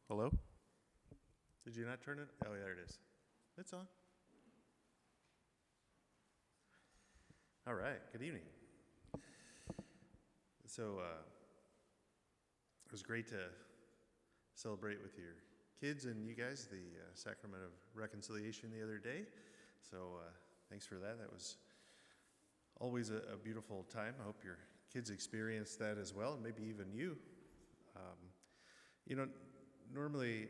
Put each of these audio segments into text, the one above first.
Hello? Did you not turn it? Oh, yeah, there it is. It's on. All right, good evening. So, it was great to celebrate with your kids and you guys the Sacrament of Reconciliation the other day. So, thanks for that. That was always a beautiful time. I hope your kids experienced that as well, and maybe even you. Um, Normally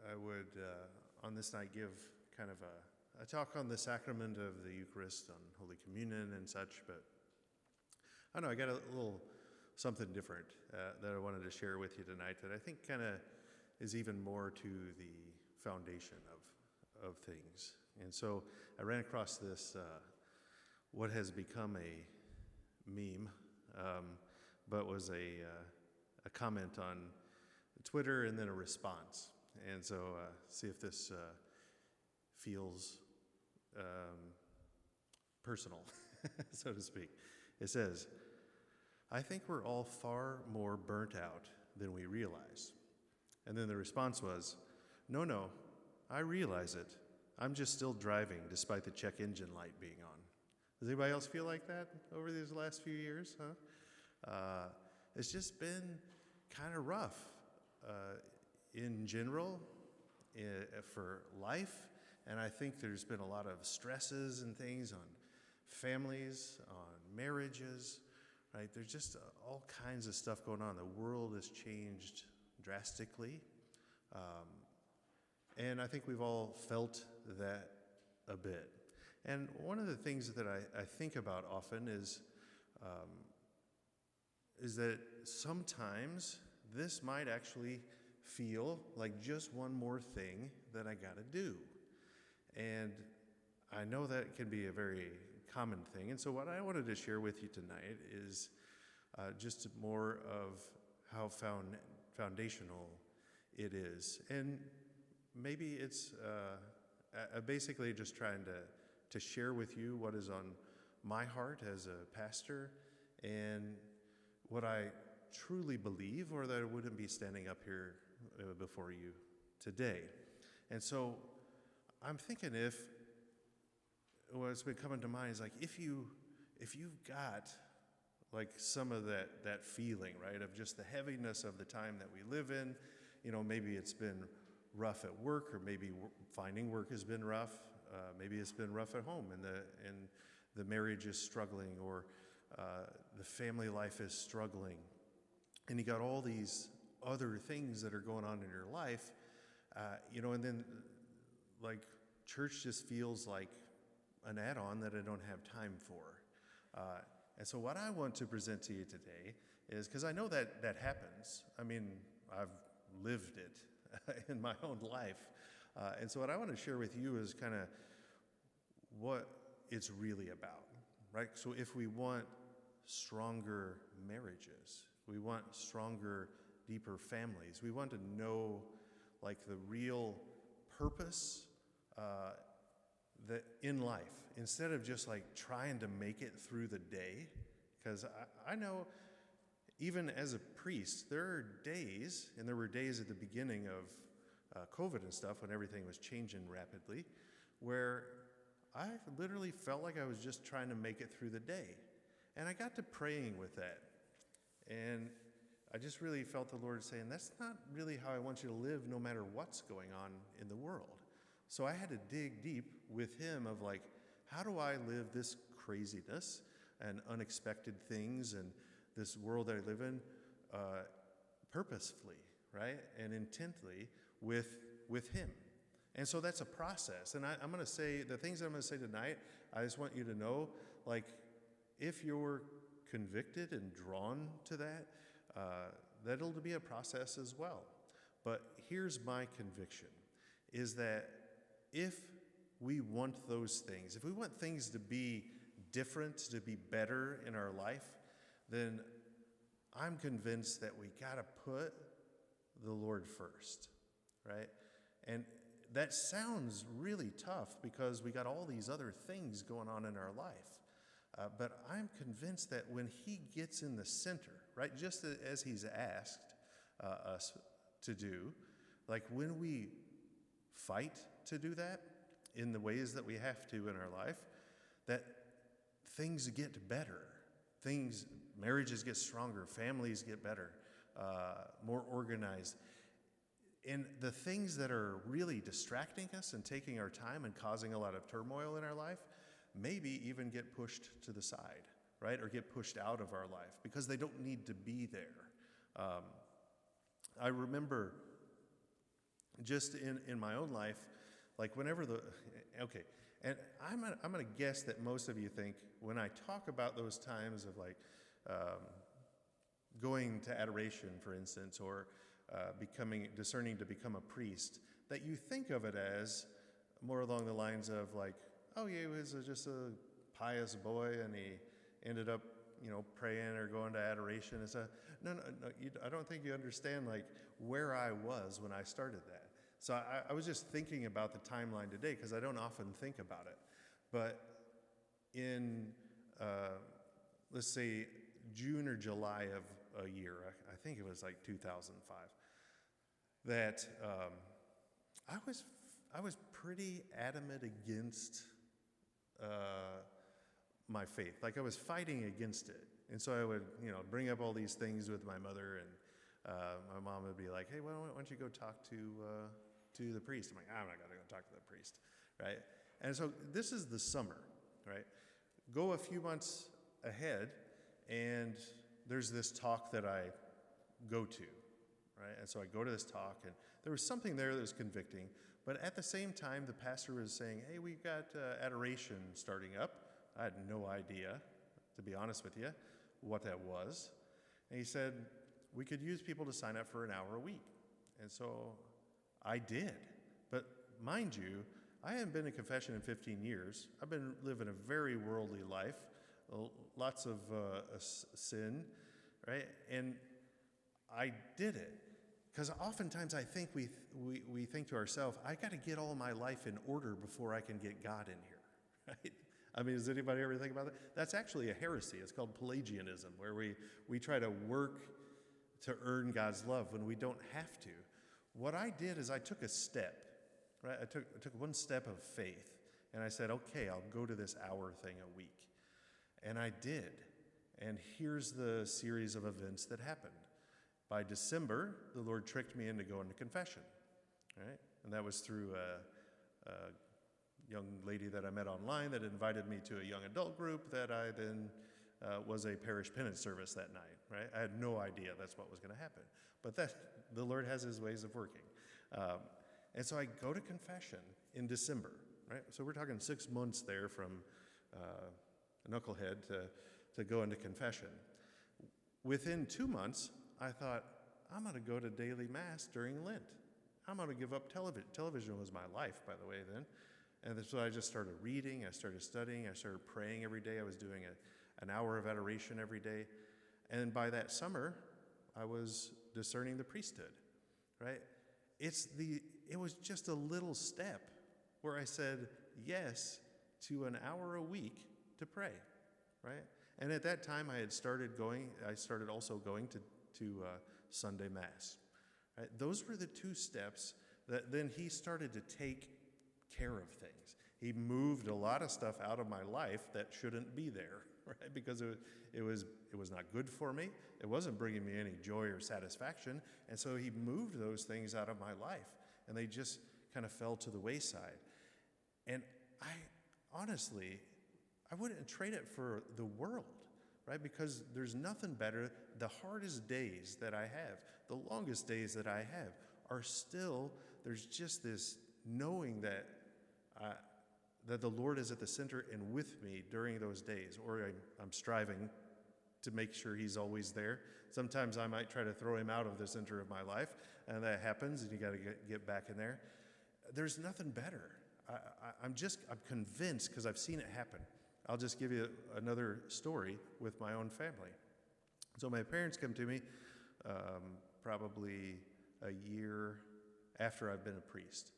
I would, on this night, give kind of a talk on the sacrament of the Eucharist, on Holy Communion and such, but I don't know, I got a little something different that I wanted to share with you tonight that I think kind of is even more to the foundation of things. And so I ran across this, what has become a meme, but was a comment on Twitter and then a response. And so see if this feels personal, so to speak. It says, "I think we're all far more burnt out than we realize." And then the response was, no, I realize it. I'm just still driving despite the check engine light being on." Does anybody else feel like that over these last few years, huh? It's just been kind of rough in general for life, and I think there's been a lot of stresses and things on families, on marriages, right? There's just all kinds of stuff going on. The world has changed drastically, and I think we've all felt that a bit. And one of the things that I think about often is that sometimes this might actually feel like just one more thing that I gotta do. And I know that can be a very common thing. And so what I wanted to share with you tonight is just more of how foundational it is. And maybe it's basically just trying to share with you what is on my heart as a pastor and what I truly believe, or that I wouldn't be standing up here before you today. And so I'm thinking, what's been coming to mind is like, if you've got like some of that feeling, right, of just the heaviness of the time that we live in, maybe it's been rough at work, or maybe finding work has been rough, maybe it's been rough at home and the marriage is struggling, or the family life is struggling, and you got all these other things that are going on in your life, and then like church just feels like an add-on that I don't have time for. And so what I want to present to you today is, because I know that happens. I mean, I've lived it in my own life. And so what I want to share with you is kind of what it's really about, right? So if we want stronger marriages, we want stronger, deeper families, we want to know like the real purpose that in life, instead of just like trying to make it through the day. Because I know even as a priest, there are days, and there were days at the beginning of COVID and stuff when everything was changing rapidly, where I literally felt like I was just trying to make it through the day. And I got to praying with that. And I just really felt the Lord saying, that's not really how I want you to live no matter what's going on in the world. So I had to dig deep with him of like, how do I live this craziness and unexpected things and this world that I live in purposefully, right? And intently with him. And so that's a process. And I'm going to say, the things that I'm going to say tonight, I just want you to know, like, if you're convicted and drawn to that, that'll be a process as well. But here's my conviction, is that if we want those things, if we want things to be different, to be better in our life, then I'm convinced that we got to put the Lord first, right? And that sounds really tough because we got all these other things going on in our life. But I'm convinced that when he gets in the center, right, just as he's asked us to do, like when we fight to do that in the ways that we have to in our life, that things get better. Marriages get stronger, families get better, more organized. And the things that are really distracting us and taking our time and causing a lot of turmoil in our life, maybe even get pushed to the side, right? Or get pushed out of our life because they don't need to be there. I remember just in my own life, like whenever and I'm gonna guess that most of you think when I talk about those times of like going to adoration, for instance, or discerning to become a priest, that you think of it as more along the lines of like, oh yeah, he was just a pious boy and he ended up, praying or going to adoration. It's no, I don't think you understand like where I was when I started that. So I was just thinking about the timeline today because I don't often think about it. But in, let's say, June or July of a year, I think it was like 2005, that I was pretty adamant against my faith. Like I was fighting against it. And so I would, bring up all these things with my mother, and my mom would be like, hey, why don't you go talk to the priest? I'm like, I'm not going to go talk to the priest, right? And so this is the summer, right? Go a few months ahead, and there's this talk that I go to, right? And so I go to this talk, and there was something there that was convicting, but at the same time, the pastor was saying, hey, we've got adoration starting up. I had no idea, to be honest with you, what that was. And he said, we could use people to sign up for an hour a week. And so I did. But mind you, I haven't been in confession in 15 years. I've been living a very worldly life, lots of sin, right? And I did it. Because oftentimes I think we think to ourselves, I got to get all my life in order before I can get God in here, right? I mean, does anybody ever think about that? That's actually a heresy. It's called Pelagianism, where we try to work to earn God's love when we don't have to. What I did is I took a step, right? I took one step of faith, and I said, okay, I'll go to this hour thing a week. And I did. And here's the series of events that happened. By December, the Lord tricked me into going to confession, right? And that was through a young lady that I met online that invited me to a young adult group that I then was a parish penance service that night, right? I had no idea that's what was going to happen. But the Lord has his ways of working. And so I go to confession in December, right? So we're talking 6 months there from a knucklehead to go into confession. Within 2 months, I thought, I'm going to go to daily mass during Lent. I'm going to give up television. Television was my life, by the way, then. And so I just started reading, I started studying, I started praying every day. I was doing an hour of adoration every day. And by that summer, I was discerning the priesthood, right? It was just a little step where I said yes to an hour a week to pray, right? And at that time, I started also going to Sunday Mass. Right? Those were the 2 steps that then he started to take care of things. He moved a lot of stuff out of my life that shouldn't be there, right? Because it was not good for me. It wasn't bringing me any joy or satisfaction. And so he moved those things out of my life, and they just kind of fell to the wayside. And honestly, I wouldn't trade it for the world, right? Because there's nothing better. The hardest days that I have, the longest days that I have, are still, there's just this knowing that the Lord is at the center and with me during those days, or I'm striving to make sure he's always there. Sometimes I might try to throw him out of the center of my life, and that happens, and you got to get back in there. There's nothing better. I'm convinced, because I've seen it happen. I'll just give you another story with my own family. So my parents come to me probably a year after I've been a priest.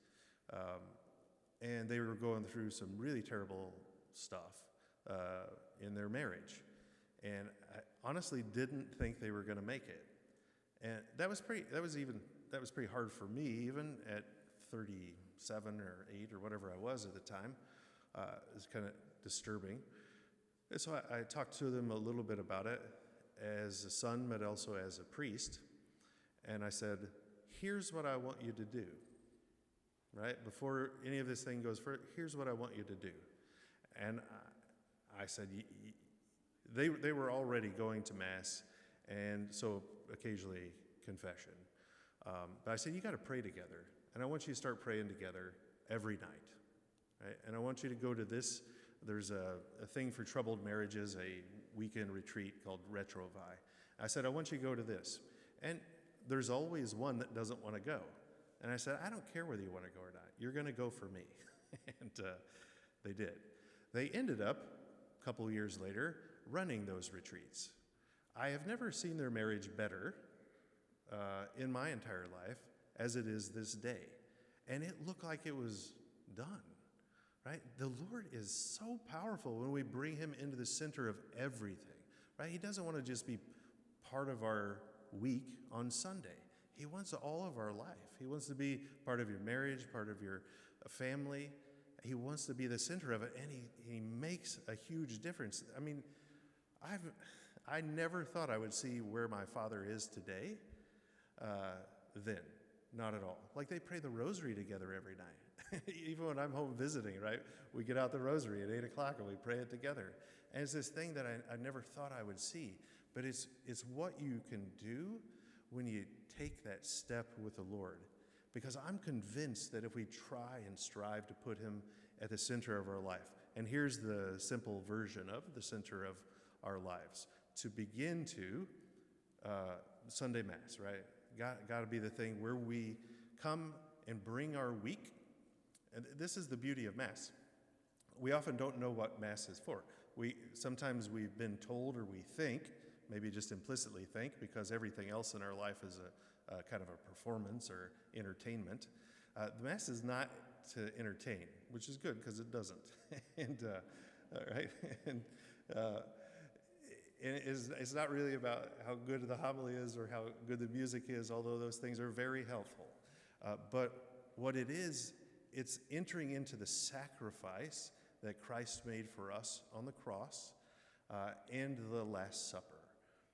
And they were going through some really terrible stuff in their marriage. And I honestly didn't think they were going to make it. And that was that was pretty hard for me, even at 37 or 8 or whatever I was at the time. It was kind of disturbing. And so I talked to them a little bit about it as a son, but also as a priest. And I said, here's what I want you to do, right? Before any of this thing goes further, here's what I want you to do. And I said, they were already going to Mass, and so occasionally confession. But I said, you got to pray together. And I want you to start praying together every night, right? And I want you to go to this. There's a thing for troubled marriages, a weekend retreat called Retrouvaille. I said, I want you to go to this. And there's always one that doesn't want to go. And I said, I don't care whether you want to go or not. You're going to go for me. And they did. They ended up, a couple years later, running those retreats. I have never seen their marriage better in my entire life as it is this day. And it looked like it was done, right? The Lord is so powerful when we bring him into the center of everything, right? He doesn't want to just be part of our week on Sunday. He wants all of our life. He wants to be part of your marriage, part of your family. He wants to be the center of it, and he makes a huge difference. I mean, I never thought I would see where my father is today then. Not at all. Like, they pray the rosary together every night. Even when I'm home visiting, right? We get out the rosary at 8 o'clock and we pray it together. And it's this thing that I never thought I would see. But it's what you can do when you take that step with the Lord. Because I'm convinced that if we try and strive to put him at the center of our life, and here's the simple version of the center of our lives, to begin to Sunday Mass, right? Got to be the thing where we come and bring our week. And this is the beauty of Mass. We often don't know what Mass is for. Sometimes we've been told, or we think, maybe just implicitly think, because everything else in our life is a kind of a performance or entertainment. The Mass is not to entertain, which is good because it doesn't. And right, and it's not really about how good the homily is or how good the music is, although those things are very helpful. But what it is, it's entering into the sacrifice that Christ made for us on the cross and the Last Supper,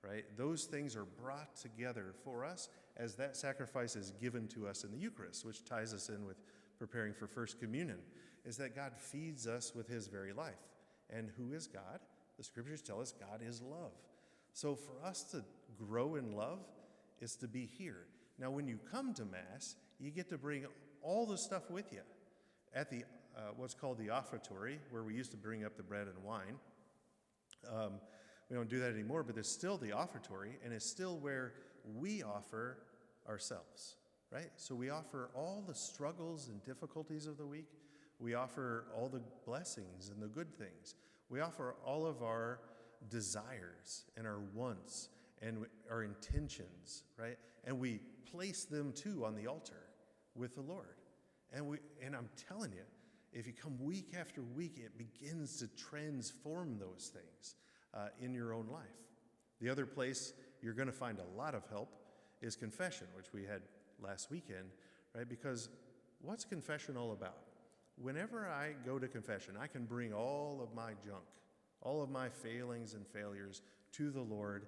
right? Those things are brought together for us as that sacrifice is given to us in the Eucharist, which ties us in with preparing for First Communion, is that God feeds us with his very life. And who is God? The scriptures tell us God is love. So for us to grow in love is to be here. Now, when you come to Mass, you get to bring all the stuff with you. At the what's called the offertory, where we used to bring up the bread and wine, we don't do that anymore, but there's still the offertory, and it's still where we offer ourselves, right? So we offer all the struggles and difficulties of the week. We offer all the blessings and the good things. We offer all of our desires and our wants and our intentions, right? And we place them too on the altar with the Lord. And I'm telling you, if you come week after week, it begins to transform those things in your own life. The other place you're going to find a lot of help is confession, which we had last weekend, right? Because what's confession all about? Whenever I go to confession, I can bring all of my junk, all of my failings and failures to the Lord.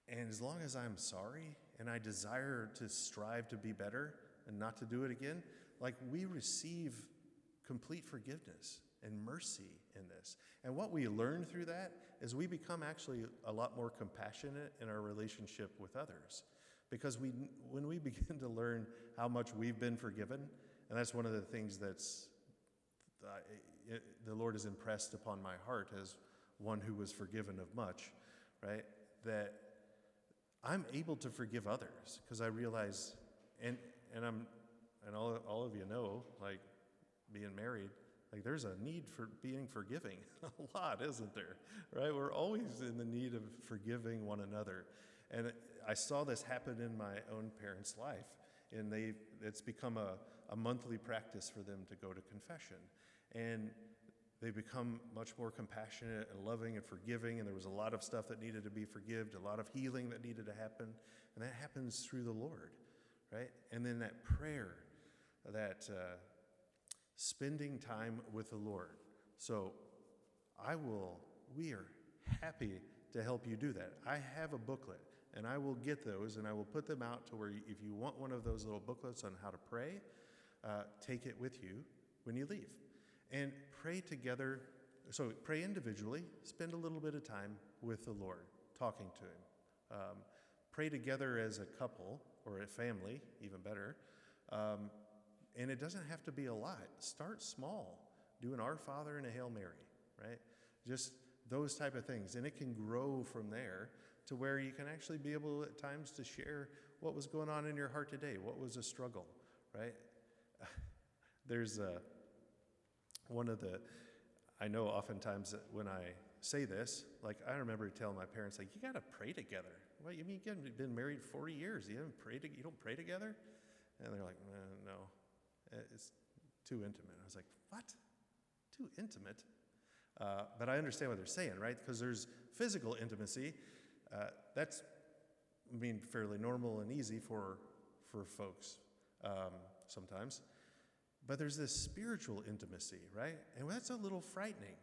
And as long as I'm sorry and I desire to strive to be better and not to do it again, like, we receive complete forgiveness and mercy in this. And what we learn through that is we become actually a lot more compassionate in our relationship with others. Because when we begin to learn how much we've been forgiven, and that's one of the things that's the Lord has impressed upon my heart as one who was forgiven of much, right? That I'm able to forgive others because I realize, and all of you know, like, being married, like, there's a need for being forgiving a lot, isn't there? Right? We're always in the need of forgiving one another. And I saw this happen in my own parents' life, and it's become a monthly practice for them to go to confession. And they become much more compassionate and loving and forgiving, and there was a lot of stuff that needed to be forgiven, a lot of healing that needed to happen, and that happens through the Lord, right? And then that prayer, that spending time with the Lord. So we are happy to help you do that. I have a booklet, and I will get those, and I will put them out to where if you want one of those little booklets on how to pray, take it with you when you leave. And pray together. So pray individually, spend a little bit of time with the Lord, talking to him. Pray together as a couple or a family, even better. And it doesn't have to be a lot. Start small. Do an Our Father and a Hail Mary, right? Just those type of things. And it can grow from there to where you can actually be able at times to share what was going on in your heart today. What was a struggle, right? There's I know oftentimes that when I say this, like I remember telling my parents, like, you got to pray together. What, you mean you've been married 40 years? You don't pray together? And they're like, no, it's too intimate. I was like, what? Too intimate? But I understand what they're saying, right? Because there's physical intimacy. That's, fairly normal and easy for folks sometimes. But there's this spiritual intimacy, right? And that's a little frightening.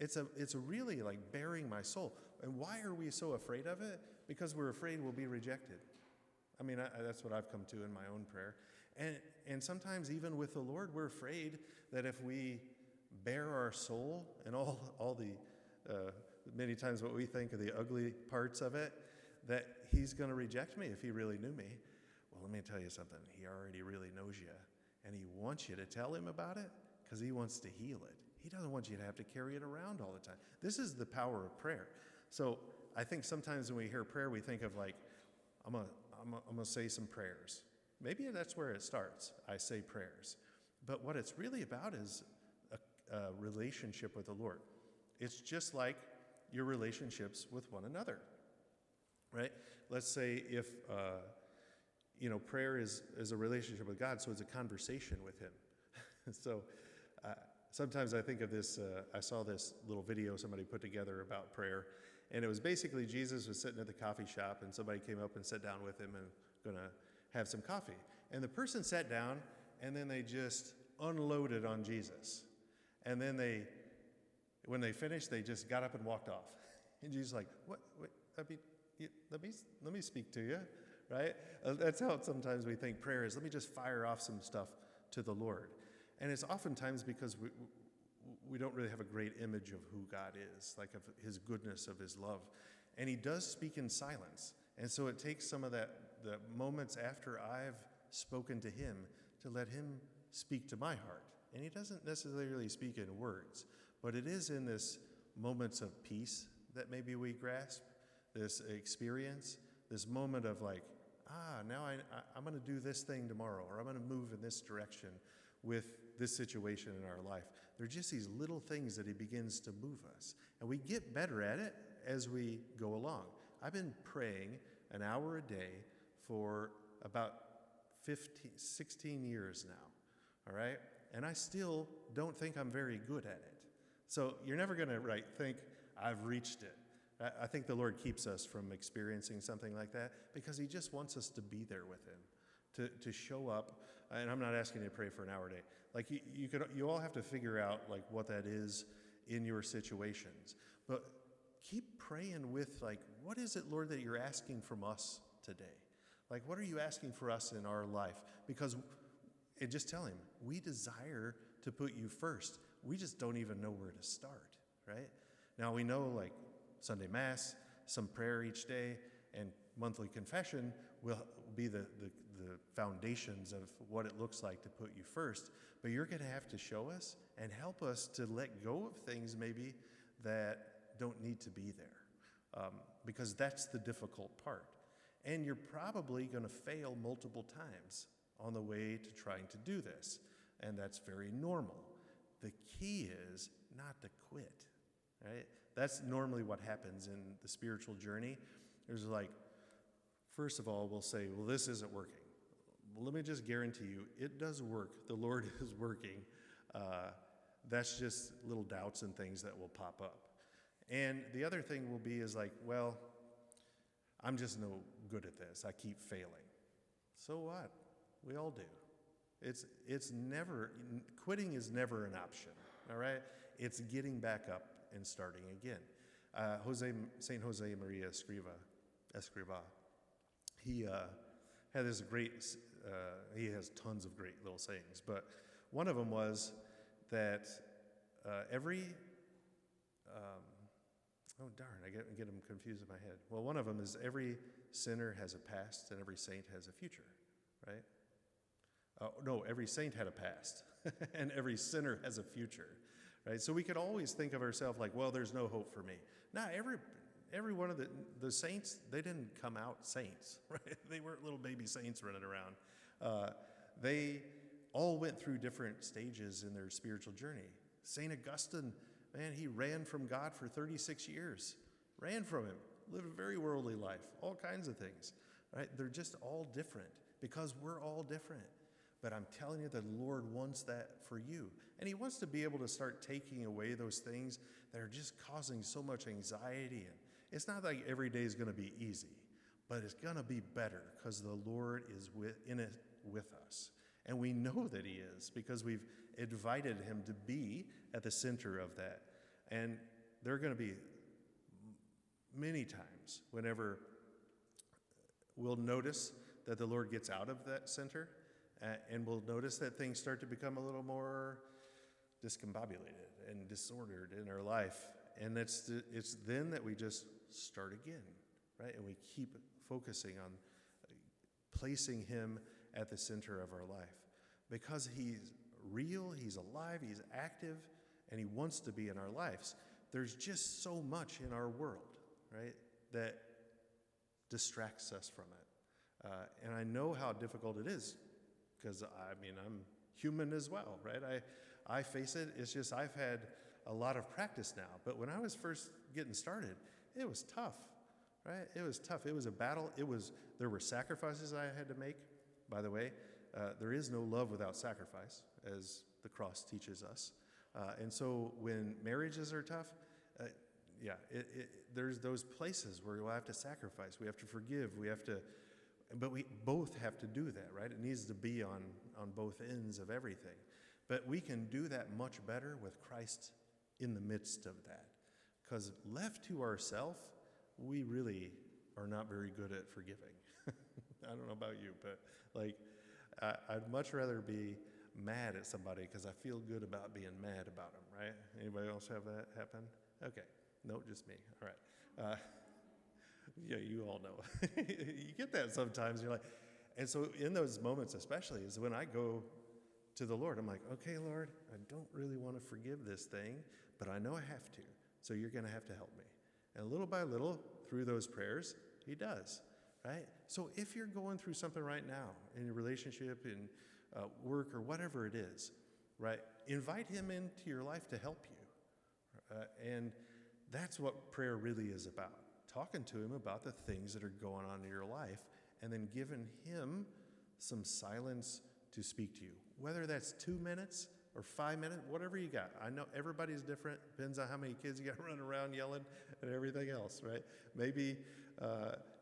It's a really like bearing my soul. And why are we so afraid of it? Because we're afraid we'll be rejected. That's what I've come to in my own prayer. And sometimes even with the Lord, we're afraid that if we bare our soul and all the many times what we think are the ugly parts of it, that he's going to reject me if he really knew me. Well, let me tell you something. He already really knows you, and he wants you to tell him about it because he wants to heal it. He doesn't want you to have to carry it around all the time. This is the power of prayer. So I think sometimes when we hear prayer, we think of like, I'm gonna say some prayers. Maybe that's where it starts. I say prayers. But what it's really about is a relationship with the Lord. It's just like your relationships with one another, right? Let's say if, prayer is a relationship with God, so it's a conversation with him. So sometimes I think of this, I saw this little video somebody put together about prayer, and it was basically Jesus was sitting at the coffee shop, and somebody came up and sat down with him and going to have some coffee. And the person sat down, and then they just unloaded on Jesus. And then when they finished, they just got up and walked off. And Jesus like, what? Let me speak to you, right? That's how sometimes we think prayer is. Let me just fire off some stuff to the Lord. And it's oftentimes because we don't really have a great image of who God is, like of his goodness, of his love. And he does speak in silence. And so it takes some of the moments after I've spoken to him to let him speak to my heart. And he doesn't necessarily speak in words, but it is in this moments of peace that maybe we grasp, this experience, this moment of like, now I'm going to do this thing tomorrow, or I'm going to move in this direction with this situation in our life. They're just these little things that he begins to move us. And we get better at it as we go along. I've been praying an hour a day for about 16 years now, all right? And I still don't think I'm very good at it. So you're never going to think, I've reached it. I think the Lord keeps us from experiencing something like that because he just wants us to be there with him, to show up. And I'm not asking you to pray for an hour a day. Like you all have to figure out like what that is in your situations. But keep praying with like, what is it, Lord, that you're asking from us today? Like, what are you asking for us in our life? Because, and just tell him, we desire to put you first. We just don't even know where to start, right? Now we know like Sunday Mass, some prayer each day, and monthly confession will be the foundations of what it looks like to put you first. But you're going to have to show us and help us to let go of things maybe that don't need to be there, because that's the difficult part. And you're probably going to fail multiple times on the way to trying to do this, and that's very normal. The key is not to quit, right? That's normally what happens in the spiritual journey. There's like, first of all, we'll say, well, this isn't working. Well, let me just guarantee you, it does work. The Lord is working. That's just little doubts and things that will pop up. And the other thing will be is like, well, I'm just no good at this. I keep failing. So what? We all do. It's never, quitting is never an option, all right? It's getting back up and starting again. Saint Jose Maria Escriva, he had this great, he has tons of great little sayings, but one of them was that every, oh darn, I get them confused in my head. Well, one of them is every sinner has a past and every saint has a future, right? No, every saint had a past and every sinner has a future, right? So we could always think of ourselves like, well, there's no hope for me. Now, every one of the saints, they didn't come out saints, right? They weren't little baby saints running around. They all went through different stages in their spiritual journey. St. Augustine, man, he ran from God for 36 years. Ran from him, lived a very worldly life, all kinds of things, right? They're just all different because we're all different. But I'm telling you, the Lord wants that for you. And he wants to be able to start taking away those things that are just causing so much anxiety. And it's not like every day is going to be easy, but it's going to be better because the Lord is in it with us. And we know that he is because we've invited him to be at the center of that. And there are going to be many times whenever we'll notice that the Lord gets out of that center, and we'll notice that things start to become a little more discombobulated and disordered in our life. And it's then that we just start again, right? And we keep focusing on placing him at the center of our life. Because he's real, he's alive, he's active, and he wants to be in our lives. There's just so much in our world, right, that distracts us from it. And I know how difficult it is, because I'm human as well, right? I face it. It's just I've had a lot of practice now. But when I was first getting started, it was tough, right? It was tough. It was a battle. There were sacrifices I had to make. By the way, there is no love without sacrifice, as the cross teaches us. And so when marriages are tough, there's those places where we'll have to sacrifice. We have to forgive. But we both have to do that, right? It needs to be on both ends of everything. But we can do that much better with Christ in the midst of that. Because left to ourselves, we really are not very good at forgiving. I don't know about you, but I'd much rather be mad at somebody because I feel good about being mad about them, right? Anybody else have that happen? Okay. No, just me. All right. Yeah, you all know. You get that sometimes. You're like, and so in those moments especially is when I go to the Lord. I'm like, okay, Lord, I don't really want to forgive this thing, but I know I have to. So you're going to have to help me. And little by little, through those prayers, he does, right? So if you're going through something right now in your relationship, in work, or whatever it is, right, invite him into your life to help you. And that's what prayer really is about. Talking to him about the things that are going on in your life, and then giving him some silence to speak to you. Whether that's 2 minutes or 5 minutes, whatever you got. I know everybody's different. Depends on how many kids you got running around yelling and everything else, right? Maybe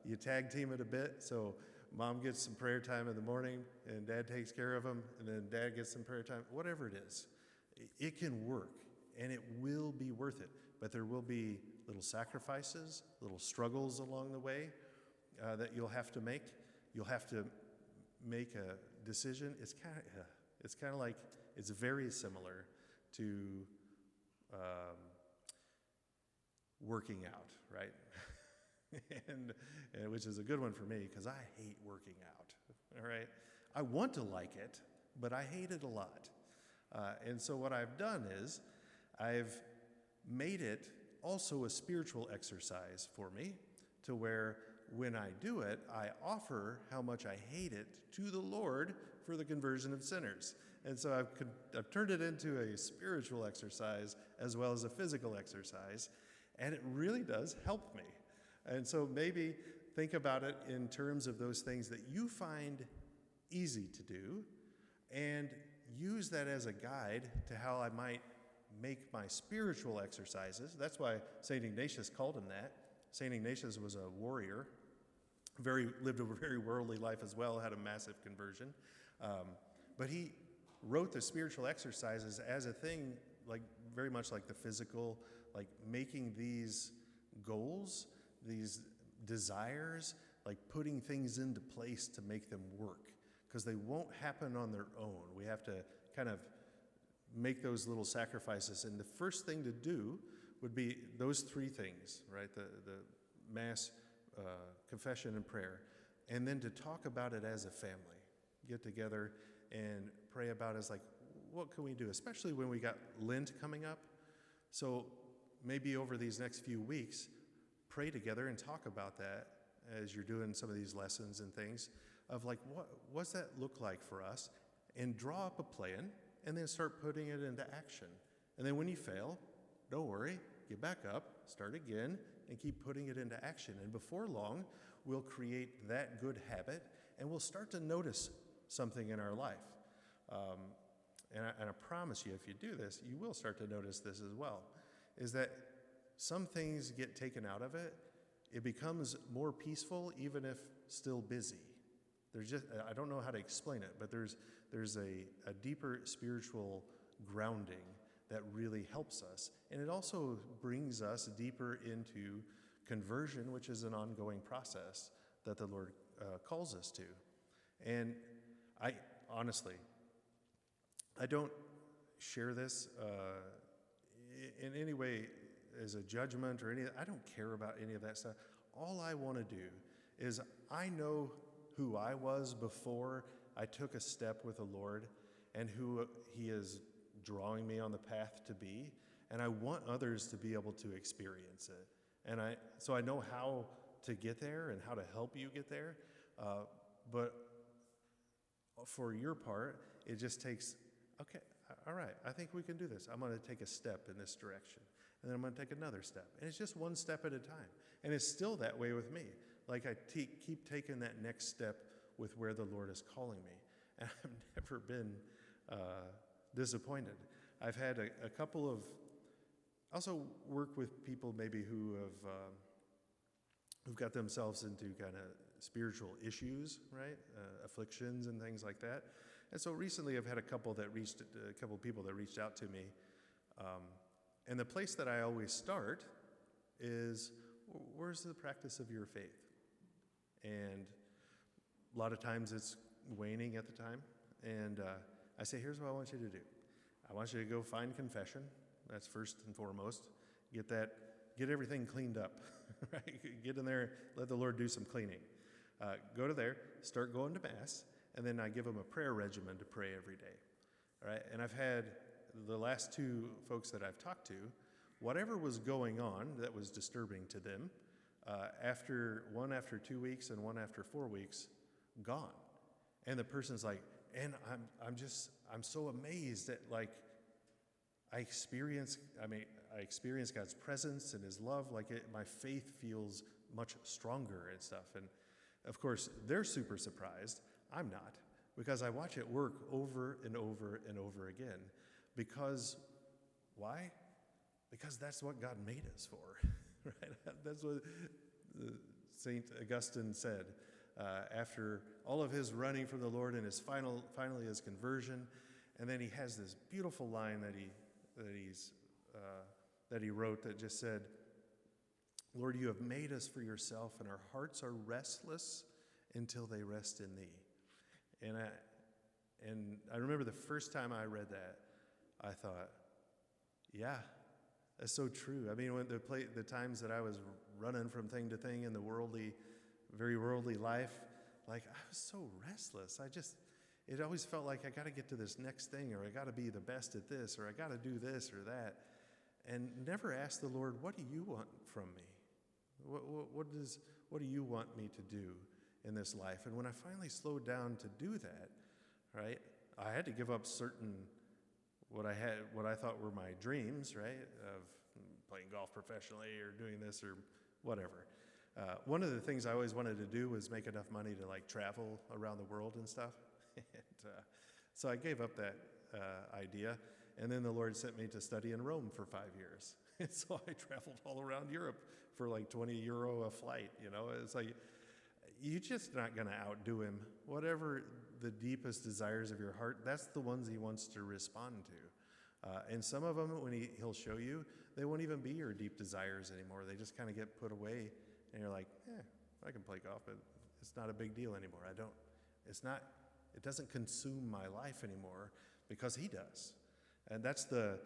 you tag team it a bit, so mom gets some prayer time in the morning, and dad takes care of them, and then dad gets some prayer time. Whatever it is, it can work, and it will be worth it. But there will be little sacrifices, little struggles along the way that you'll have to make. You'll have to make a decision. It's kind of like, it's very similar to working out, right? and which is a good one for me because I hate working out. All right, I want to like it, but I hate it a lot. And so what I've done is I've made it also a spiritual exercise for me, to where when I do it, I offer how much I hate it to the Lord for the conversion of sinners. And so I've turned it into a spiritual exercise as well as a physical exercise, and it really does help me. And so maybe think about it in terms of those things that you find easy to do, and use that as a guide to how I might make my spiritual exercises. That's why St. Ignatius called him that. St. Ignatius was a warrior, lived a very worldly life as well, had a massive conversion. But he wrote the spiritual exercises as a thing, like very much like the physical, like making these goals, these desires, like putting things into place to make them work, because they won't happen on their own. We have to kind of make those little sacrifices. And the first thing to do would be those three things, right? The Mass, confession, and prayer. And then to talk about it as a family. Get together and pray about it as like, what can we do? Especially when we got Lent coming up. So maybe over these next few weeks, pray together and talk about that as you're doing some of these lessons and things of like, what's that look like for us? And draw up a plan and then start putting it into action. And then when you fail, don't worry, get back up, start again, and keep putting it into action. And before long, we'll create that good habit and we'll start to notice something in our life. And I promise you, if you do this, you will start to notice this as well, is that some things get taken out of it. It becomes more peaceful, even if still busy. I don't know how to explain it, but there's a deeper spiritual grounding that really helps us. And it also brings us deeper into conversion, which is an ongoing process that the Lord calls us to. And I honestly, I don't share this in any way as a judgment or I don't care about any of that stuff. All I want to do is I know who I was before I took a step with the Lord and who He is drawing me on the path to be, and I want others to be able to experience it. And so I know how to get there and how to help you get there, but for your part, it just takes, okay, all right, I think we can do this. I'm going to take a step in this direction, and then I'm going to take another step. And it's just one step at a time. And it's still that way with me. Like I keep taking that next step with where the Lord is calling me. And I've never been disappointed. I've had a couple of, also work with people maybe who've got themselves into kind of spiritual issues, right? Afflictions and things like that. And so recently I've had a couple people that reached out to me. And the place that I always start is, where's the practice of your faith? And a lot of times it's waning at the time. And I say, here's what I want you to do. I want you to go find confession. That's first and foremost. Get everything cleaned up. Right? Get in there, let the Lord do some cleaning. Go to there, start going to Mass, and then I give them a prayer regimen to pray every day. All right? And I've had the last two folks that I've talked to, whatever was going on that was disturbing to them, one after 2 weeks and one after 4 weeks, gone. And the person's like, and I'm so amazed that like I experience God's presence and His love. Like my faith feels much stronger and stuff. And of course, they're super surprised. I'm not, because I watch it work over and over and over again. Because why? Because that's what God made us for, right? That's what St. Augustine said after all of his running from the Lord and finally his conversion. And then he has this beautiful line that he wrote that just said, Lord, you have made us for yourself, and our hearts are restless until they rest in thee. And I remember the first time I read that, I thought, yeah, that's so true. I mean, when the times that I was running from thing to thing in the very worldly life, like I was so restless. It always felt like I got to get to this next thing, or I got to be the best at this, or I got to do this or that, and never ask the Lord, what do you want from me? What do you want me to do in this life? And when I finally slowed down to do that, right, I had to give up what I thought were my dreams, right, of playing golf professionally or doing this or whatever. One of the things I always wanted to do was make enough money to like travel around the world and stuff. And so I gave up that idea, and then the Lord sent me to study in Rome for 5 years. And so I traveled all around Europe for like 20 euro a flight, you know. It's like, you're just not going to outdo Him. Whatever the deepest desires of your heart, that's the ones he wants to respond to. And some of them, when he'll show you, they won't even be your deep desires anymore. They just kind of get put away, and you're like, I can play golf, but it's not a big deal anymore. It doesn't consume my life anymore because he does. And that's the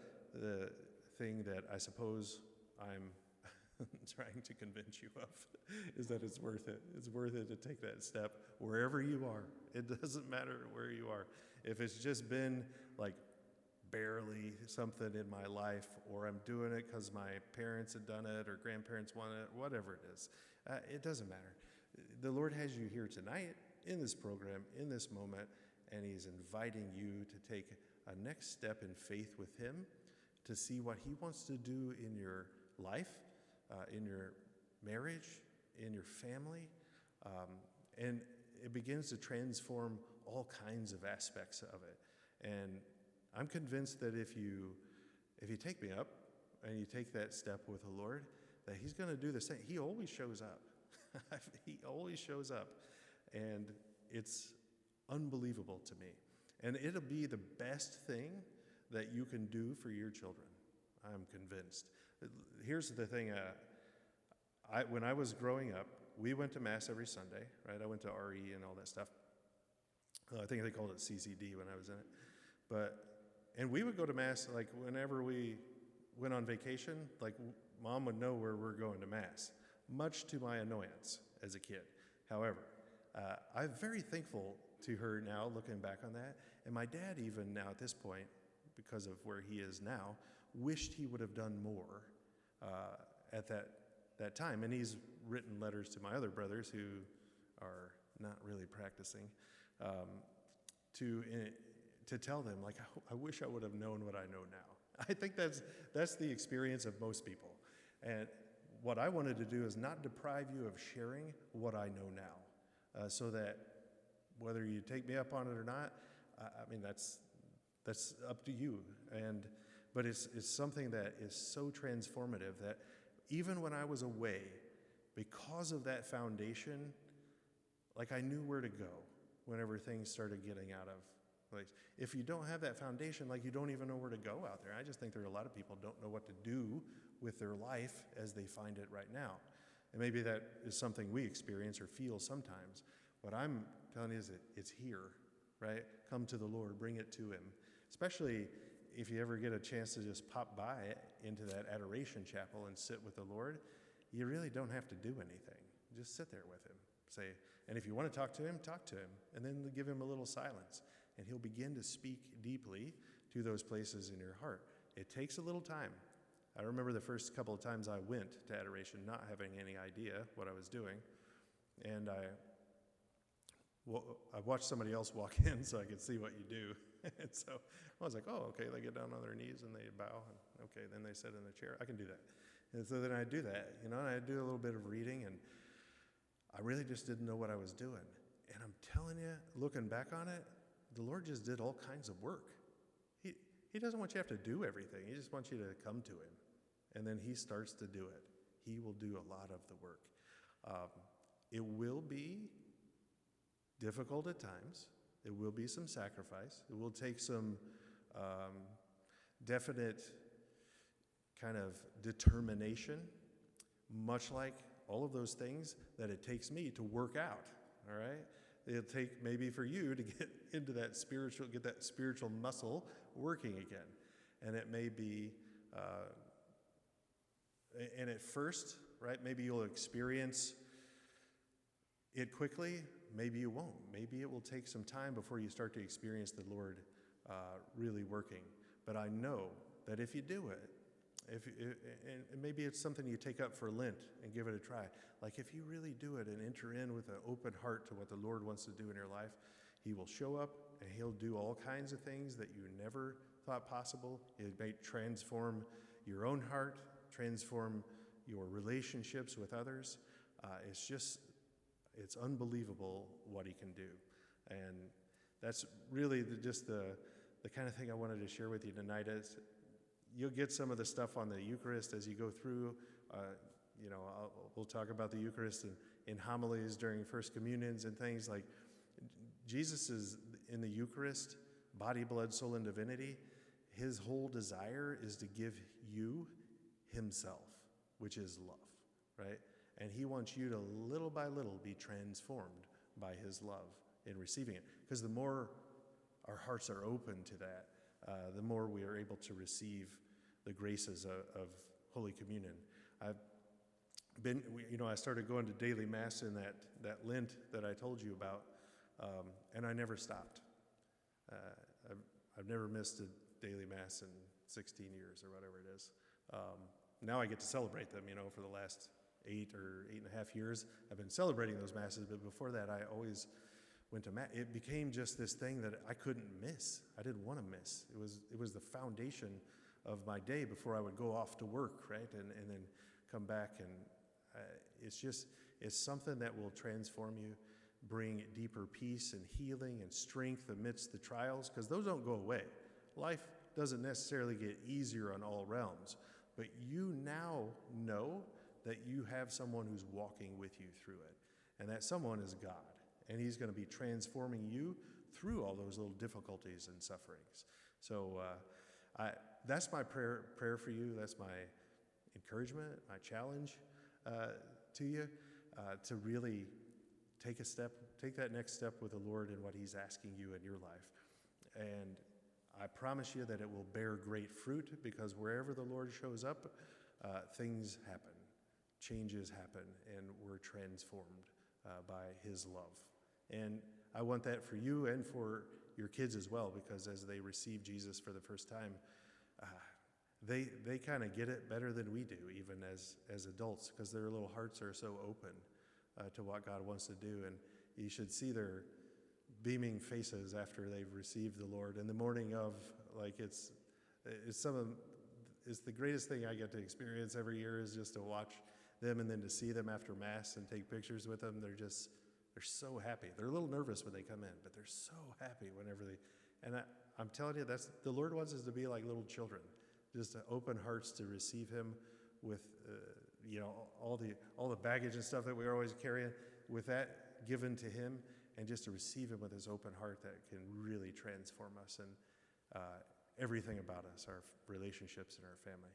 thing that I suppose I'm trying to convince you of, is that it's worth it. It's worth it to take that step wherever you are. It doesn't matter where you are. If it's just been like barely something in my life, or I'm doing it because my parents had done it or grandparents wanted it, whatever it is, it doesn't matter. The Lord has you here tonight in this program, in this moment, and he's inviting you to take a next step in faith with him, to see what he wants to do in your life, in your marriage, in your family, and it begins to transform all kinds of aspects of it. And I'm convinced that if you take me up and you take that step with the Lord, that he's going to do the same. He always shows up. He always shows up, and it's unbelievable to me. And it'll be the best thing that you can do for your children. I'm convinced. Here's the thing. When I was growing up, we went to Mass every Sunday, right? I went to RE and all that stuff. I think they called it CCD when I was in it. And we would go to Mass, like, whenever we went on vacation, like, Mom would know where we're going to Mass, much to my annoyance as a kid. However, I'm very thankful to her now, looking back on that. And my dad, even now at this point, because of where he is now, wished he would have done more at that time. And he's written letters to my other brothers who are not really practicing, to tell them, like, I wish I would have known what I know now. I think that's the experience of most people. And what I wanted to do is not deprive you of sharing what I know now, so that whether you take me up on it or not, I mean, that's up to you. But it's something that is so transformative that even when I was away, because of that foundation, like, I knew where to go whenever things started getting out of place. If you don't have that foundation, like, you don't even know where to go out there. I just think there are a lot of people don't know what to do with their life as they find it right now. And maybe that is something we experience or feel sometimes. What I'm telling you is that it's here, right? Come to the Lord, bring it to him. Especially if you ever get a chance to just pop by into that adoration chapel and sit with the Lord, you really don't have to do anything. Just sit there with him. And if you want to talk to him, and then give him a little silence. And he'll begin to speak deeply to those places in your heart. It takes a little time. I remember the first couple of times I went to adoration not having any idea what I was doing. And I watched somebody else walk in so I could see what you do. And so I was like, oh, okay, they get down on their knees and they bow. And okay, then they sit in the chair. I can do that. And so then I do that, and I do a little bit of reading, and I really just didn't know what I was doing. And I'm telling you, looking back on it, the Lord just did all kinds of work. He doesn't want you to have to do everything. He just wants you to come to him. And then he starts to do it. He will do a lot of the work. It will be difficult at times. It will be some sacrifice. It will take some definite kind of determination, much like all of those things that it takes me to work out, all right? It'll take maybe for you to get into that spiritual muscle working again. And it may be, and at first, right, maybe you'll experience it quickly, maybe you won't. Maybe it will take some time before you start to experience the Lord really working. But I know that if you do it, and maybe it's something you take up for Lent and give it a try. Like, if you really do it and enter in with an open heart to what the Lord wants to do in your life, he will show up and he'll do all kinds of things that you never thought possible. It may transform your own heart, transform your relationships with others. It's unbelievable what he can do. And that's really just the kind of thing I wanted to share with you tonight. Is you'll get some of the stuff on the Eucharist as you go through. We'll talk about the Eucharist in homilies during First Communions and things like. Jesus is in the Eucharist, body, blood, soul, and divinity. His whole desire is to give you himself, which is love, right? And he wants you to little by little be transformed by his love in receiving it. Because the more our hearts are open to that, the more we are able to receive the graces of Holy Communion. I started going to daily Mass in that Lent that I told you about, and I never stopped. I've never missed a daily Mass in 16 years or whatever it is. Now I get to celebrate them, for the last 8 or 8.5 years. I've been celebrating those Masses, but before that I always went to Mass. It became just this thing that I couldn't miss. I didn't want to miss. It was the foundation of my day before I would go off to work, right? And then come back, and it's something that will transform you, bring deeper peace and healing and strength amidst the trials, because those don't go away. Life doesn't necessarily get easier on all realms, but you now know that you have someone who's walking with you through it, and that someone is God, and he's going to be transforming you through all those little difficulties and sufferings. So that's my prayer for you. That's my encouragement, my challenge to you, to really take that next step with the Lord in what he's asking you in your life. And I promise you that it will bear great fruit, because wherever the Lord shows up, things happen, changes happen, and we're transformed by his love. And I want that for you and for your kids as well, because as they receive Jesus for the first time, they kind of get it better than we do, even as adults, because their little hearts are so open to what God wants to do. And you should see their beaming faces after they've received the Lord. In the morning of, it's the greatest thing I get to experience every year, is just to watch them, and then to see them after Mass and take pictures with them. They're so happy. They're a little nervous when they come in, but they're so happy whenever and I'm telling you, the Lord wants us to be like little children, just to open hearts to receive him with, all the baggage and stuff that we're always carrying, with that given to him, and just to receive him with his open heart that can really transform us and everything about us, our relationships and our family.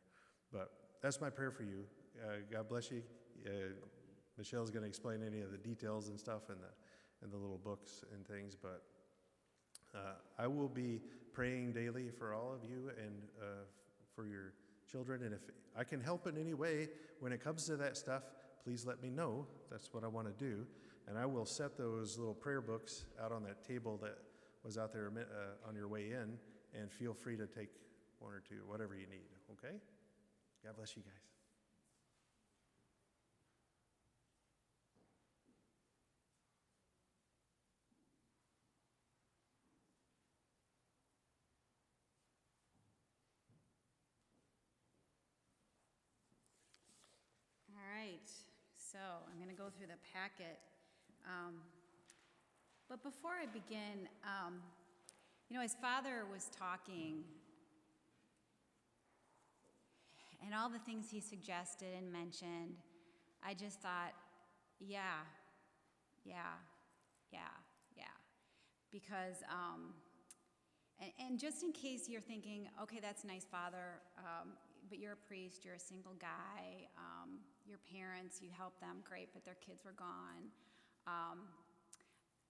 But that's my prayer for you. God bless you. Michelle's going to explain any of the details and stuff in the little books and things, but I will be praying daily for all of you and for your children. And if I can help in any way when it comes to that stuff, please let me know. That's what I want to do. And I will set those little prayer books out on that table that was out there on your way in, and feel free to take one or two, whatever you need, okay? God bless you guys. All right, so I'm going to go through the packet. But before I begin, as Father was talking, and all the things he suggested and mentioned, I just thought, yeah. Because, and just in case you're thinking, okay, that's nice, Father, but you're a priest, you're a single guy, your parents, you helped them, great, but their kids were gone.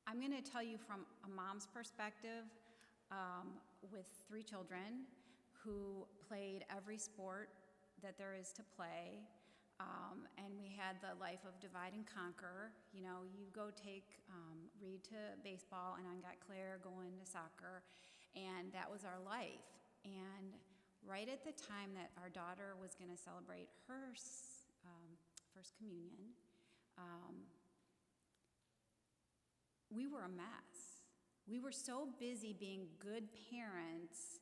I'm going to tell you from a mom's perspective, with 3 children who played every sport that there is to play, and we had the life of divide and conquer. You go take Reed to baseball, and I got Claire going to soccer, and that was our life. And right at the time that our daughter was going to celebrate her First Communion, we were a mess. We were so busy being good parents,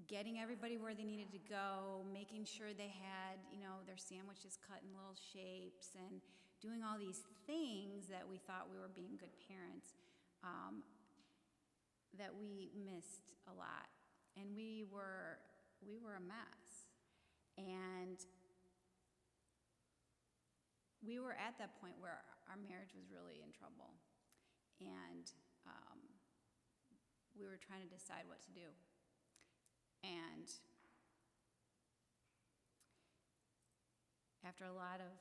getting everybody where they needed to go, making sure they had, their sandwiches cut in little shapes, and doing all these things that we thought we were being good parents, that we missed a lot. And we were a mess. And we were at that point where our marriage was really in trouble. And we were trying to decide what to do. And after a lot of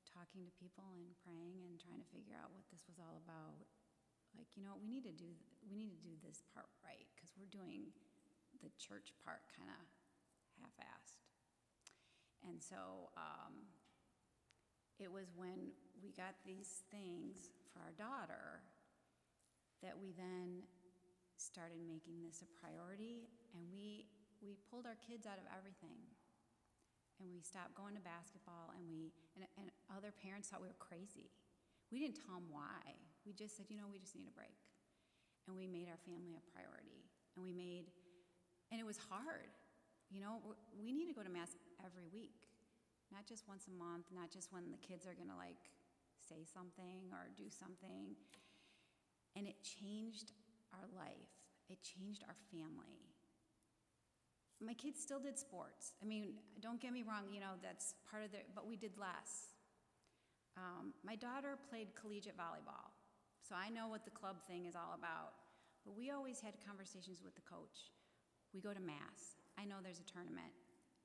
talking to people and praying and trying to figure out what this was all about, like, we need to do this part right, because we're doing the church part kind of half-assed. And so it was when we got these things for our daughter that we then started making this a priority, and we pulled our kids out of everything. And we stopped going to basketball, and other parents thought we were crazy. We didn't tell them why. We just said, we just need a break. And we made our family a priority. And it was hard. We need to go to Mass every week, not just once a month, not just when the kids are going to say something or do something. And it changed our life. It changed our family. My kids still did sports. Don't get me wrong, that's part of but we did less. My daughter played collegiate volleyball, so I know what the club thing is all about. But we always had conversations with the coach. We go to Mass. I know there's a tournament.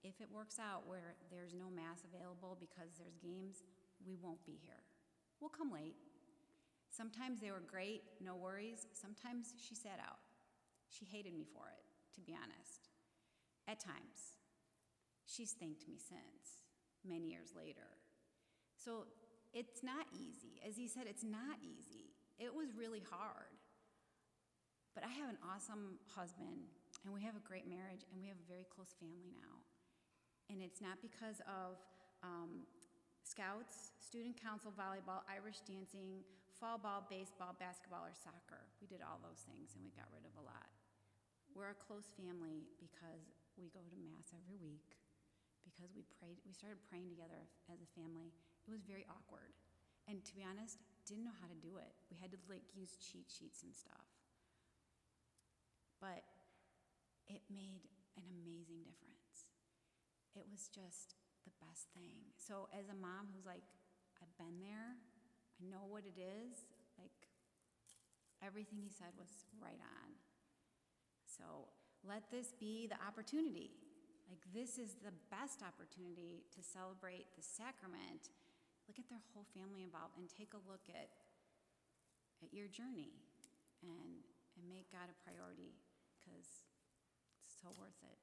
If it works out where there's no Mass available because there's games, we won't be here. We'll come late. Sometimes they were great, no worries. Sometimes she sat out. She hated me for it, to be honest. At times. She's thanked me since, many years later. So it's not easy. As he said, it's not easy. It was really hard. But I have an awesome husband, and we have a great marriage, and we have a very close family now. And it's not because of Scouts, Student Council, volleyball, Irish dancing, fall ball, baseball, basketball, or soccer. We did all those things, and we got rid of a lot. We're a close family because we go to Mass every week, because we started praying together as a family. It was very awkward. And to be honest, didn't know how to do it. We had to use cheat sheets and stuff. But it made an amazing difference. It was just the best thing. So as a mom who's I've been there, I know what it is, everything he said was right on. So let this be the opportunity. This is the best opportunity to celebrate the sacrament. Look at their whole family involved and take a look at your journey and make God a priority, because it's so worth it.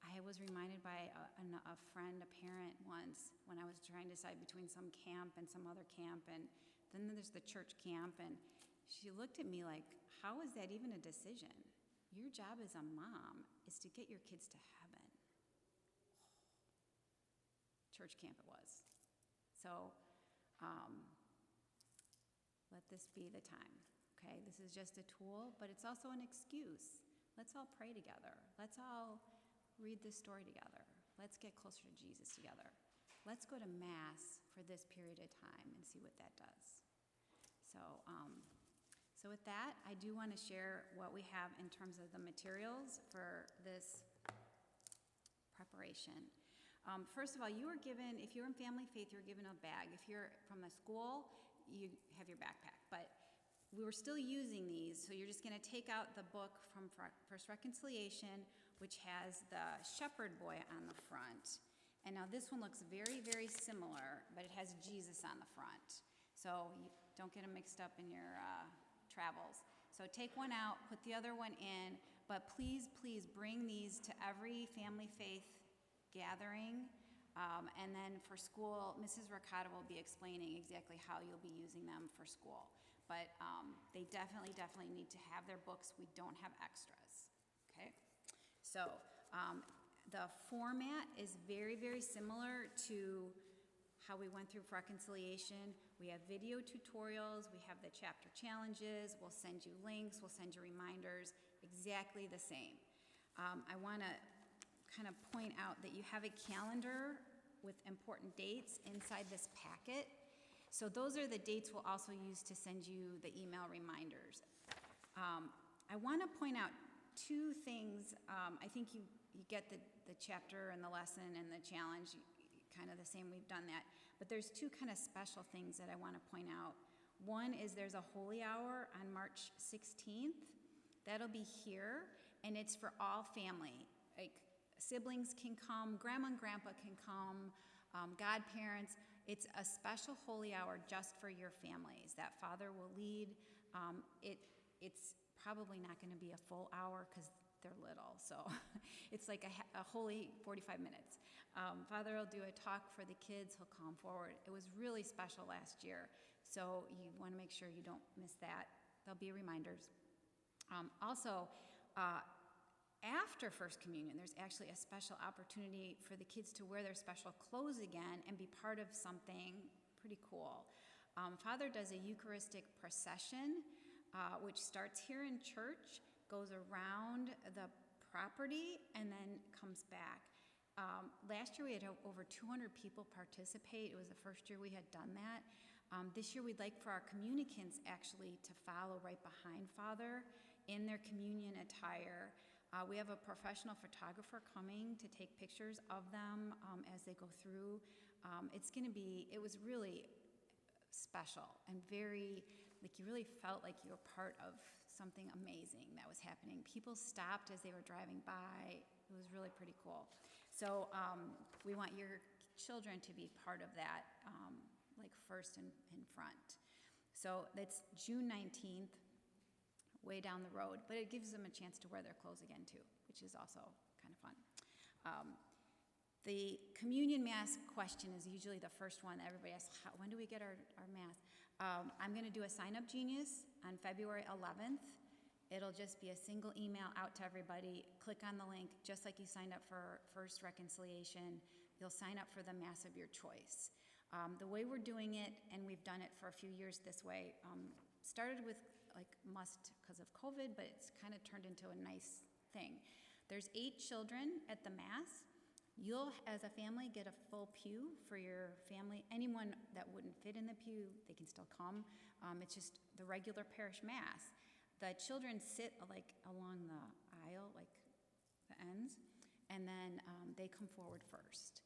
I was reminded by a friend, a parent once, when I was trying to decide between some camp and some other camp, and then there's the church camp, and she looked at me like, how is that even a decision? Your job as a mom is to get your kids to heaven. Church camp it was. So let this be the time, okay? This is just a tool, but it's also an excuse. Let's all pray together. Let's all read this story together. Let's get closer to Jesus together. Let's go to Mass for this period of time and see what that does. So with that, I do want to share what we have in terms of the materials for this preparation. First of all, you were given, if you're in Family Faith, you're given a bag. If you're from the school, you have your backpack. But we were still using these, so you're just going to take out the book from First Reconciliation, which has the shepherd boy on the front. And now this one looks very, very similar, but it has Jesus on the front. So you don't get them mixed up in your travels. So take one out, put the other one in, but please, please bring these to every Family Faith gathering. And then for school, Mrs. Ricotta will be explaining exactly how you'll be using them for school. But they definitely need to have their books. We don't have extras, okay? So the format is very, very similar to how we went through reconciliation. We have video tutorials, we have the chapter challenges, we'll send you links, we'll send you reminders, exactly the same. I want to kind of point out that you have a calendar with important dates inside this packet. So those are the dates we'll also use to send you the email reminders. I want to point out two things. I think you get the chapter and the lesson and the challenge kind of the same. We've done that. But there's two kind of special things that I want to point out. One is there's a holy hour on March 16th. That'll be here, and it's for all family. Like siblings can come, grandma and grandpa can come, godparents. It's a special holy hour just for your families that Father will lead. It's probably not going to be a full hour because they're little, so it's like a holy 45 minutes. Father will do a talk for the kids. He'll come forward. It was really special last year, so you want to make sure you don't miss that. There'll be reminders. Also, after First Communion, there's actually a special opportunity for the kids to wear their special clothes again and be part of something pretty cool. Father does a Eucharistic procession, which starts here in church, goes around the property, and then comes back. Last year we had over 200 people participate. It was the first year we had done that. This year we'd like for our communicants actually to follow right behind Father in their communion attire. We have a professional photographer coming to take pictures of them as they go through. It was really special and very, like you really felt like you were part of something amazing that was happening. People stopped as they were driving by. It was really pretty cool. So we want your children to be part of that, like first in front. So that's June 19th. Way down the road, but it gives them a chance to wear their clothes again too, which is also kind of fun. The communion mass question is usually the first one. Everybody asks, when do we get our mass? I'm going to do a sign-up genius on February 11th. It'll just be a single email out to everybody. Click on the link, just like you signed up for First Reconciliation. You'll sign up for the mass of your choice. The way we're doing it, and we've done it for a few years this way, started with like must because of COVID, but it's kind of turned into a nice thing. There's 8 children at the mass. You'll, as a family, get a full pew for your family. Anyone that wouldn't fit in the pew, they can still come. It's just the regular parish mass. The children sit like along the aisle, like the ends, and then they come forward first.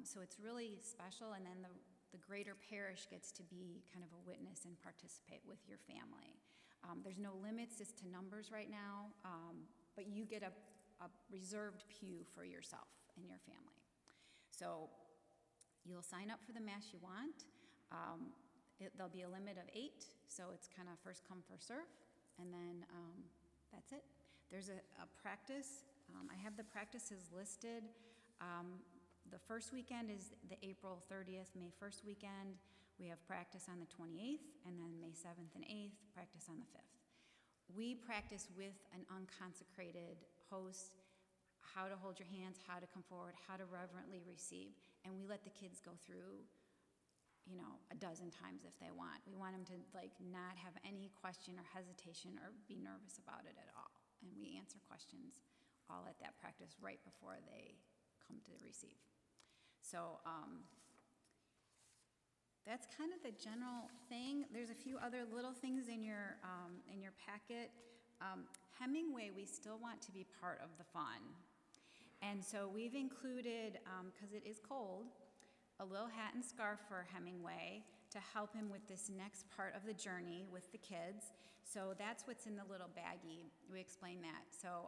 So it's really special, and then the greater parish gets to be kind of a witness and participate with your family. There's no limits as to numbers right now, but you get a reserved pew for yourself and your family. So you'll sign up for the mass you want. There'll be a limit of 8, so it's kind of first come, first serve, and then that's it. There's a practice. I have the practices listed. The first weekend is the April 30th, May 1st weekend. We have practice on the 28th, and then May 7th and 8th, practice on the 5th. We practice with an unconsecrated host, how to hold your hands, how to come forward, how to reverently receive, and we let the kids go through, a dozen times if they want. We want them to not have any question or hesitation or be nervous about it at all, and we answer questions all at that practice right before they come to receive. So that's kind of the general thing. There's a few other little things in your packet. Hemingway, we still want to be part of the fun. And so we've included, because it is cold, a little hat and scarf for Hemingway to help him with this next part of the journey with the kids. So that's what's in the little baggie. We explain that. So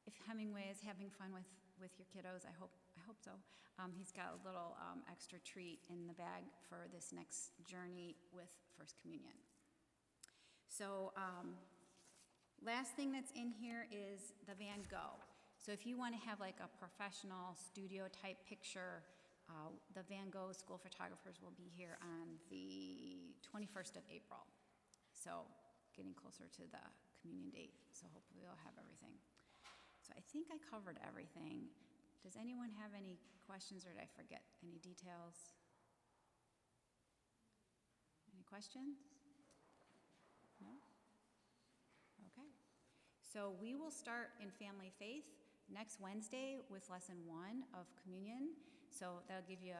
if Hemingway is having fun with your kiddos, I hope so. He's got a little extra treat in the bag for this next journey with First Communion. So last thing that's in here is the Van Gogh. So if you want to have like a professional studio type picture, the Van Gogh School Photographers will be here on the 21st of April. So getting closer to the communion date. So hopefully we'll have everything. So I think I covered everything. Does anyone have any questions, or did I forget any details? Any questions? No? Okay. So we will start in Family Faith next Wednesday with Lesson 1 of Communion. So that'll give you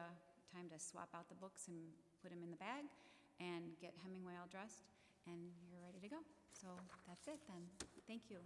time to swap out the books and put them in the bag and get Hemingway all dressed, and you're ready to go. So that's it then. Thank you.